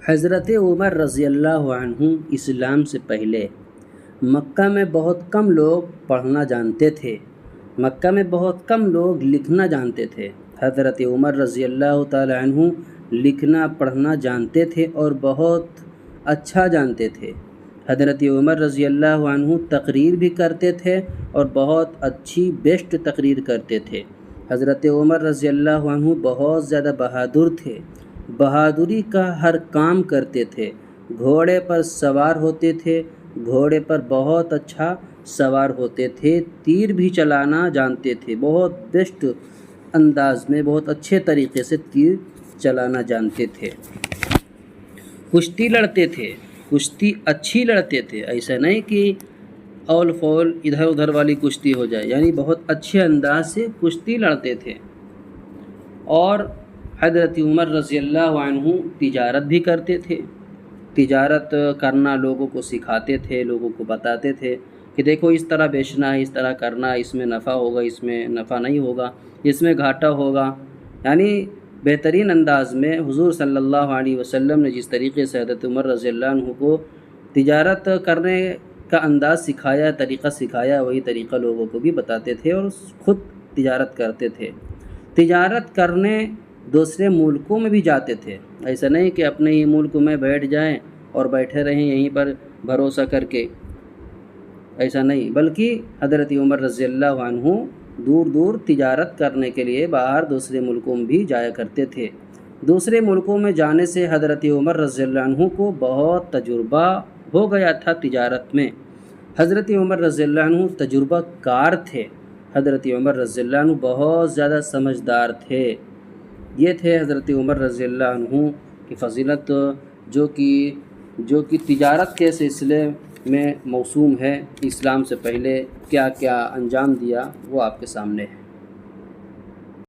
حضرت عمر رضی اللہ عنہ اسلام سے پہلے مکہ میں بہت کم لوگ پڑھنا جانتے تھے، مکہ میں بہت کم لوگ لکھنا جانتے تھے۔ حضرت عمر رضی اللہ تعالی عنہ لکھنا پڑھنا جانتے تھے اور بہت اچھا جانتے تھے۔ حضرت عمر رضی اللہ عنہ تقریر بھی کرتے تھے اور بہت اچھی بیسٹ تقریر کرتے تھے۔ حضرت عمر رضی اللہ عنہ بہت زیادہ بہادر تھے، بہادری کا ہر کام کرتے تھے۔ گھوڑے پر سوار ہوتے تھے، گھوڑے پر بہت اچھا سوار ہوتے تھے، تیر بھی چلانا جانتے تھے، بہت بیسٹ انداز میں بہت اچھے طریقے سے تیر چلانا جانتے تھے۔ کشتی لڑتے تھے، کشتی اچھی لڑتے تھے، ایسا نہیں کہ اول فول ادھر ادھر والی کشتی ہو جائے، یعنی بہت اچھے انداز سے کشتی لڑتے تھے۔ اور حضرت عمر رضی اللہ عنہ تجارت بھی کرتے تھے، تجارت کرنا لوگوں کو سکھاتے تھے، لوگوں کو بتاتے تھے کہ دیکھو اس طرح بیچنا ہے، اس طرح کرنا ہے، اس میں نفع ہوگا، اس میں نفع نہیں ہوگا، اس میں گھاٹا ہوگا۔ یعنی بہترین انداز میں حضور صلی اللہ علیہ وسلم نے جس طریقے سے حضرت عمر رضی اللہ عنہ کو تجارت کرنے کا انداز سکھایا، طریقہ سکھایا، وہی طریقہ لوگوں کو بھی بتاتے تھے اور خود تجارت کرتے تھے۔ تجارت کرنے دوسرے ملکوں میں بھی جاتے تھے، ایسا نہیں کہ اپنے ہی ملک میں بیٹھ جائیں اور بیٹھے رہیں یہیں پر بھروسہ کر کے، ایسا نہیں، بلکہ حضرت عمر رضی اللہ عنہ دور دور تجارت کرنے کے لیے باہر دوسرے ملکوں میں بھی جایا کرتے تھے۔ دوسرے ملکوں میں جانے سے حضرت عمر رضی اللہ عنہ کو بہت تجربہ ہو گیا تھا تجارت میں۔ حضرت عمر رضی اللہ عنہ تجربہ کار تھے، حضرت عمر رضی اللہ عنہ بہت زیادہ سمجھدار تھے۔ یہ تھے حضرت عمر رضی اللہ عنہ کی فضیلت، جو کہ تجارت کے سلسلے میں موسوم ہے۔ اسلام سے پہلے کیا کیا انجام دیا وہ آپ کے سامنے ہے۔